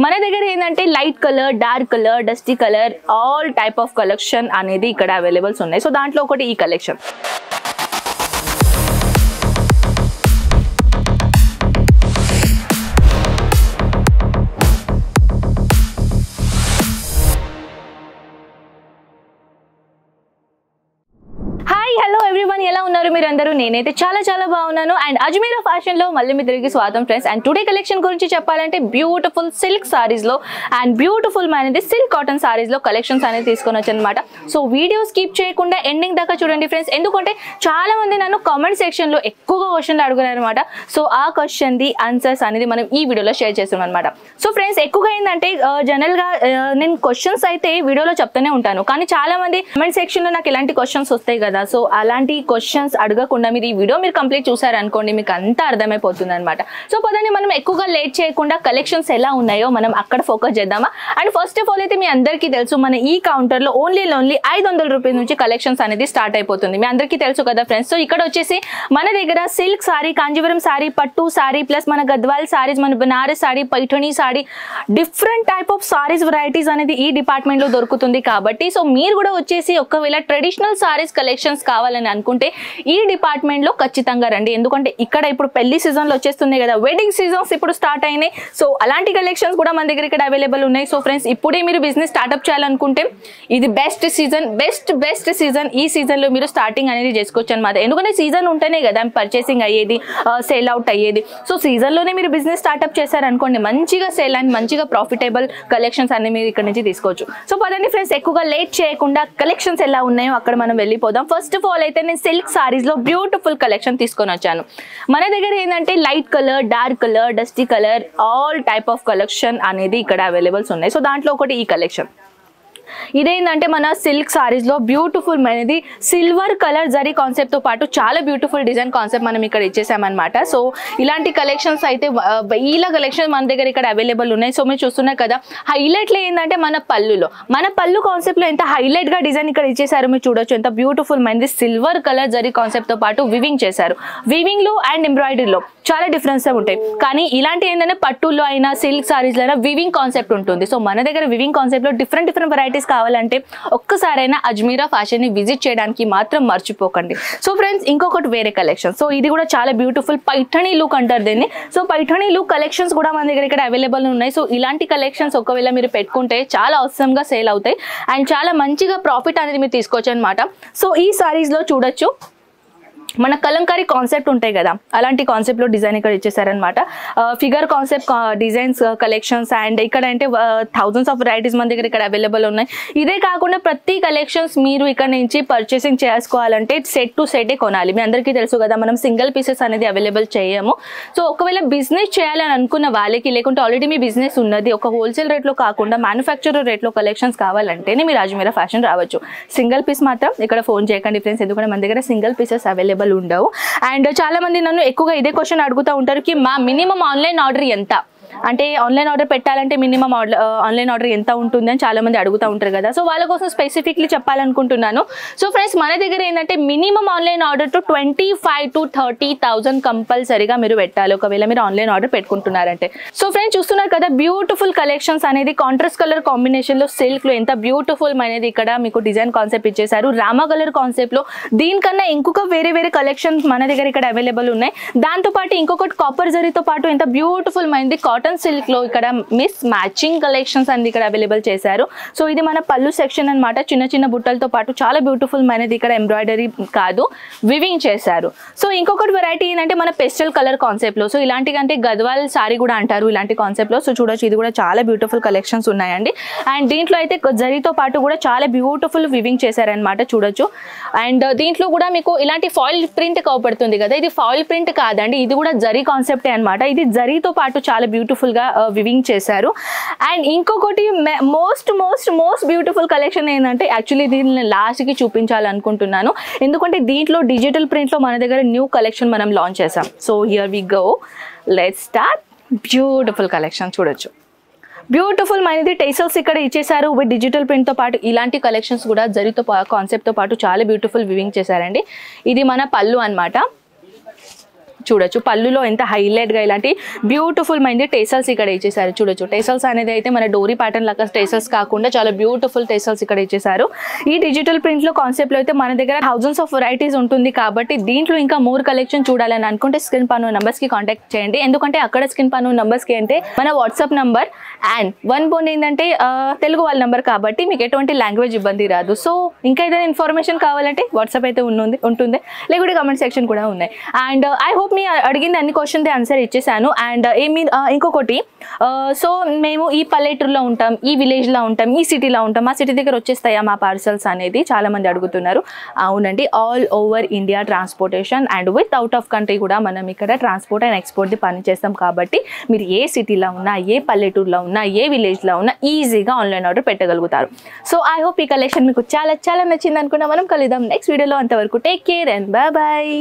మన దగ్గర ఏంటంటే light colour, dark colour, dusty colour, all type of collection అనేది ఇక్కడ అవైలబుల్స్ ఉన్నాయి. సో దాంట్లో ఒకటి ఈ కలెక్షన్. హలో ఎవ్రీవన్, ఎలా ఉన్నారు మీరు అందరూ? నేనైతే చాలా బాగున్నాను. అండ్ అజ్మీరా ఫ్యాషన్ లో మళ్ళీ మీ తిరిగి స్వాగతం ఫ్రెండ్స్. అండ్ టుడే కలెక్షన్ గురించి చెప్పాలంటే బ్యూటిఫుల్ సిల్క్ సారీస్ లో అండ్ బ్యూటిఫుల్ అనేది సిల్క్ కాటన్ సారీస్ లో కలెక్షన్స్ అనేది తీసుకొని వచ్చాను అనమాట. సో వీడియో స్కిప్ చేయకుండా ఎండింగ్ దాకా చూడండి ఫ్రెండ్స్, ఎందుకంటే చాలా మంది నన్ను కామెంట్ సెక్షన్ లో ఎక్కువగా క్వశ్చన్లు అడుగున్నారు అనమాట. సో ఆ క్వశ్చన్ ది ఆన్సర్స్ అనేది మనం ఈ వీడియోలో షేర్ చేస్తాం అనమాట. సో ఫ్రెండ్స్, ఎక్కువగా ఏంటంటే జనరల్ గా నేను క్వశ్చన్స్ అయితే వీడియోలో చెప్తూనే ఉంటాను, కానీ చాలా మంది కామెంట్ సెక్షన్ లో నాకు ఇలాంటి క్వశ్చన్స్ వస్తాయి కదా. సో అలాంటి క్వశ్చన్స్ అడగకుండా మీరు ఈ వీడియో కంప్లీట్ చూసారనుకోండి, మీకు అంతా అర్థమైపోతుంది అనమాట. సో పదండి, మనం ఎక్కువగా లేట్ చేయకుండా కలెక్షన్స్ ఎలా ఉన్నాయో మనం అక్కడ ఫోకస్ చేద్దామా. అండ్ ఫస్ట్ ఆఫ్ ఆల్ అయితే మీ అందరికీ తెలుసు, మన ఈ కౌంటర్ లో ఓన్లీ 500 రూపీస్ నుంచి కలెక్షన్స్ అనేది స్టార్ట్ అయిపోతుంది. మీ అందరికీ తెలుసు కదా ఫ్రెండ్స్. సో ఇక్కడ వచ్చేసి మన దగ్గర సిల్క్ సారీ, కాంజీవరం సారీ, పట్టు సారీ, ప్లస్ మన గద్వాల్ సారీస్, మన Banaras sari, Paithani sari, different type of saris varieties అనేది ఈ డిపార్ట్మెంట్ లో దొరుకుతుంది. కాబట్టి సో మీరు కూడా వచ్చేసి ఒకవేళ ట్రెడిషనల్ సారీస్ కలెక్షన్స్ కావాలని అనుకుంటే ఈ డిపార్ట్మెంట్ లో ఖచ్చితంగా రండి. ఎందుకంటే ఇక్కడ ఇప్పుడు పెళ్లి సీజన్ లో వచ్చేస్తుంది కదా, వెడ్డింగ్ సీజన్స్ ఇప్పుడు స్టార్ట్ అయినాయి. సో అలాంటి కలెక్షన్స్ కూడా మన దగ్గర ఇక్కడ అవైలబుల్ ఉన్నాయి. సో ఫ్రెండ్స్, ఇప్పుడే మీరు బిజినెస్ స్టార్ట్అప్ చేయాలనుకుంటే ఇది బెస్ట్ సీజన్, బెస్ట్ సీజన్. ఈ సీజన్ లో మీరు స్టార్టింగ్ అనేది చేసుకోవచ్చు అనమాట. ఎందుకంటే సీజన్ ఉంటేనే కదా పర్చేసింగ్ అయ్యేది, సేల్ అవుట్ అయ్యేది. సో సీజన్ లోనే మీరు బిజినెస్ స్టార్ట్అప్ చేశారనుకోండి, మంచిగా సేల్ అండ్ మంచిగా ప్రాఫిటబుల్ కలెక్షన్స్ అన్ని మీరు ఇక్కడ నుంచి తీసుకోవచ్చు. సో పదండి ఫ్రెండ్స్, ఎక్కువగా లేట్ చేయకుండా కలెక్షన్స్ ఎలా ఉన్నాయో అక్కడ మనం వెళ్ళిపోదాం. ఫస్ట్ ఆఫ్ ఆల్ అయితే నేను సిల్క్ సారీస్ లో బ్యూటిఫుల్ కలెక్షన్ తీసుకొని వచ్చాను. మన దగ్గర ఏంటంటే light colour, dark colour, dusty colour, all type of collection అనేది ఇక్కడ అవైలబుల్స్ ఉన్నాయి. సో దాంట్లో ఒకటి ఈ కలెక్షన్. ఇదేంటంటే మన సిల్క్ సారీస్ లో బ్యూటిఫుల్ అనేది సిల్వర్ కలర్ జరీ కాన్సెప్ట్ తో పాటు చాలా బ్యూటిఫుల్ డిజైన్ కాన్సెప్ట్ మనం ఇక్కడ ఇచ్చేసామన్నమాట. సో ఇలాంటి కలెక్షన్స్ అయితే ఇలా కలెక్షన్ మన దగ్గర ఇక్కడ అవైలబుల్ ఉన్నాయి. సో మీరు చూస్తున్నారు కదా, హైలైట్ లో ఏంటంటే మన పళ్ళు కాన్సెప్ట్ లో ఎంత హైలైట్ గా డిజైన్ ఇక్కడ ఇచ్చేసారు మీరు చూడొచ్చు. ఎంత బ్యూటిఫుల్ మైంది సిల్వర్ కలర్ జరీ కాన్సెప్ట్ తో పాటు వివింగ్ చేశారు. వివింగ్ లో అండ్ ఎంబ్రాయిడరీలో చాలా డిఫరెన్స్ ఉంటాయి, కానీ ఇలాంటి ఏంటంటే పట్టుల్లో అయినా సిల్క్ సారీస్ లో అయినా వివింగ్ కాన్సెప్ట్ ఉంటుంది. సో మన దగ్గర వివింగ్ కాన్సెప్ట్ లో డిఫరెంట్ వెరైటీస్ కావాలంటే ఒక్కసారైనా అజ్మీరా ఫ్యాషన్ ని విజిట్ చేయడానికి మాత్రం మర్చిపోకండి. సో ఫ్రెండ్స్, ఇంకొకటి వేరే కలెక్షన్. సో ఇది కూడా చాలా బ్యూటిఫుల్ పైఠణి లుక్ అంటారు దీన్ని. సో పైఠణి లుక్ కలెక్షన్స్ కూడా మన దగ్గర ఇక్కడ అవైలబుల్ ఉన్నాయి. సో ఇలాంటి కలెక్షన్స్ ఒకవేళ మీరు పెట్టుకుంటే చాలా అవసరం గా సేల్ అవుతాయి అండ్ చాలా మంచిగా ప్రాఫిట్ అనేది మీరు తీసుకోవచ్చు అనమాట. సో ఈ సారీస్ లో చూడొచ్చు మన కలంకారీ కాన్సెప్ట్ ఉంటాయి కదా, అలాంటి కాన్సెప్ట్ లో డిజైన్ ఇక్కడ ఇచ్చేసారనమాట. Figure concept designs collections and ఇక్కడ అంటే థౌజండ్స్ ఆఫ్ వెరైటీస్ మన దగ్గర ఇక్కడ అవైలబుల్ ఉన్నాయి. ఇదే కాకుండా ప్రతి కలెక్షన్స్ మీరు ఇక్కడ నుంచి పర్చేసింగ్ చేసుకోవాలంటే సెట్ టు సెటే కొనాలి. మీ అందరికీ తెలుసు కదా, మనం సింగిల్ పీసెస్ అనేది అవైలబుల్ చేయము. సో ఒకవేళ బిజినెస్ చేయాలని అనుకున్న వాళ్ళకి, లేకుంటే ఆల్రెడీ మీ బిజినెస్ ఉన్నది, ఒక హోల్సేల్ రేట్లో కాకుండా మ్యానుఫ్యాక్చరర్ రేట్లో కలెక్షన్స్ కావాలంటేనే మీరు అజ్మీరా ఫ్యాషన్ రావచ్చు. సింగిల్ పీస్ మాత్రం ఇక్కడ ఫోన్ చేయకండి ఫ్రెండ్స్, ఎందుకంటే మన దగ్గర సింగిల్ పీసెస్ అవైలబుల్ ఉండవు. అండ్ చాలా మంది నన్ను ఎక్కువగా ఇదే క్వశ్చన్ అడుగుతూ ఉంటారు కి మా మినిమం ఆన్లైన్ ఆర్డర్ ఎంత, అంటే ఆన్లైన్ ఆర్డర్ పెట్టాలంటే మినిమం ఆన్లైన్ ఆర్డర్ ఎంత ఉంటుంది అని చాలా మంది అడుగుతూ ఉంటారు కదా. సో వాళ్ళ కోసం స్పెసిఫిక్లీ చెప్పాలనుకుంటున్నాను. సో ఫ్రెండ్స్, మన దగ్గర ఏంటంటే minimum online order to 25,000 to 30,000 కంపల్సరీగా మీరు పెట్టాలి ఒకవేళ మీరు ఆన్లైన్ ఆర్డర్ పెట్టుకుంటున్నారంటే. సో ఫ్రెండ్స్, చూస్తున్నారు కదా బ్యూటిఫుల్ కలెక్షన్స్ అనేది కాంట్రాస్ట్ కలర్ కాంబినేషన్ లో సిల్క్ లో ఎంత బ్యూటిఫుల్ అనేది ఇక్కడ మీకు డిజైన్ కాన్సెప్ట్ ఇచ్చేసారు. రామా కలర్ కాన్సెప్ట్ లో దీనికన్నా ఇంకొక వేరే కలెక్షన్స్ మన దగ్గర ఇక్కడ అవైలబుల్ ఉన్నాయి. దాంతో పాటు ఇంకొకటి కాపర్ జరీతో పాటు ఎంత బ్యూటిఫుల్ మైంది కాటన్ సిల్క్ లో ఇక్కడ మిస్ మ్యాచింగ్ కలెక్షన్స్ అనేది ఇక్కడ అవైలబుల్ చేశారు. సో ఇది మన పళ్ళు సెక్షన్ అనమాట. చిన్న బుట్టలతో పాటు చాలా బ్యూటిఫుల్ అనేది ఇక్కడ ఎంబ్రాయిడరీ కాదు వివింగ్ చేశారు. సో ఇంకొకటి వెరైటీ ఏంటంటే మన పెస్టల్ కలర్ కాన్సెప్ట్ లో. సో ఇలాంటి అంటే గద్వాల్ సారీ కూడా అంటారు ఇలాంటి కాన్సెప్ట్ లో. సో చూడొచ్చు, ఇది కూడా చాలా బ్యూటిఫుల్ కలెక్షన్స్ ఉన్నాయండి. అండ్ దీంట్లో అయితే జరీతో పాటు కూడా చాలా బ్యూటిఫుల్ వివింగ్ చేశారనమాట, చూడొచ్చు. అండ్ దీంట్లో కూడా మీకు ఇలాంటి ఫాయిల్ ప్రింట్ కవపడుతుంది కదా, ఇది ఫాయిల్ ప్రింట్ కాదండి, ఇది కూడా జరీ కాన్సెప్టే అనమాట. ఇది జరీతో పాటు చాలా బ్యూటిఫుల్ గా వివింగ్ చేశారు. అండ్ ఇంకొకటి మోస్ట్ బ్యూటిఫుల్ కలెక్షన్ ఏంటంటే, యాక్చువల్లీ దీన్ని లాస్ట్ కి చూపించాలనుకుంటున్నాను, ఎందుకంటే దీంట్లో డిజిటల్ ప్రింట్ లో మన దగ్గర న్యూ కలెక్షన్ మనం లాంచ్ చేసాం. So here we go, let's start. Beautiful collection చూడొచ్చు, బ్యూటిఫుల్ అనేది టేసల్స్ ఇక్కడ ఇచ్చేసారు విత్ డిజిటల్ ప్రింట్ తో పాటు. ఇలాంటి కలెక్షన్స్ కూడా జరీతో కాన్సెప్ట్ తో పాటు చాలా బ్యూటిఫుల్ వివింగ్ చేశారండి. ఇది మన పళ్ళు అన్నమాట. చూడొచ్చు. పళ్ళులో ఎంత హైలైట్గా ఇలాంటి బ్యూటిఫుల్ మైంది టేసల్స్ ఇక్కడ ఇచ్చేసారు. చూడొచ్చు టేసల్స్ అనేది అయితే మన డోరీ ప్యాటర్న్ లాగా టేసల్స్ కాకుండా చాలా బ్యూటిఫుల్ టేసల్స్ ఇక్కడ ఇచ్చేసారు. ఈ డిజిటల్ ప్రింట్లో కాన్సెప్ట్లో అయితే మన దగ్గర థౌజండ్స్ ఆఫ్ వెరైటీస్ ఉంటుంది కాబట్టి దీంట్లో ఇంకా మోర్ కలెక్షన్ చూడాలని అనుకుంటే స్క్రీన్ పైన నంబర్స్కి కాంటాక్ట్ చేయండి. ఎందుకంటే అక్కడ స్క్రీన్ పైన నంబర్స్కి అంటే మన WhatsApp number and one bone ఏంటంటే తెలుగు వాళ్ళ నెంబర్ కాబట్టి మీకు ఎటువంటి లాంగ్వేజ్ ఇబ్బంది రాదు. సో ఇంకా ఏదైనా ఇన్ఫర్మేషన్ కావాలంటే వాట్సాప్ అయితే ఉంటుంది, లేకుంటే కమెంట్ సెక్షన్ కూడా ఉన్నాయి. అండ్ ఐ హోప్ మీ అడిగింది అన్ని క్వశ్చన్స్ ఆన్సర్ ఇచ్చేసాను. అండ్ ఇంకొకటి, సో మేము ఈ పల్లెటూరులో ఉంటాం, ఈ విలేజ్లో ఉంటాం, ఈ సిటీలో ఉంటాం, మా సిటీ దగ్గర వచ్చేస్తాయా మా పార్సల్స్ అనేది చాలా మంది అడుగుతున్నారు. అవునండి, all over India transportation and with out of country కూడా మనం ఇక్కడ ట్రాన్స్పోర్ట్ అండ్ ఎక్స్పోర్ట్ది పని చేస్తాం కాబట్టి మీరు ఏ సిటీలో ఉన్నా, ఏ పల్లెటూరులో ఉన్నా, ఏ విలేజ్లో ఉన్నా ఈజీగా ఆన్లైన్ ఆర్డర్ పెట్టగలుగుతారు. సో ఐ హోప్ ఈ కలెక్షన్ మీకు చాలా చాలా నచ్చింది అనుకున్నా. మనం కలుద్దాం నెక్స్ట్ వీడియోలో. అంతవరకు take care and bye bye.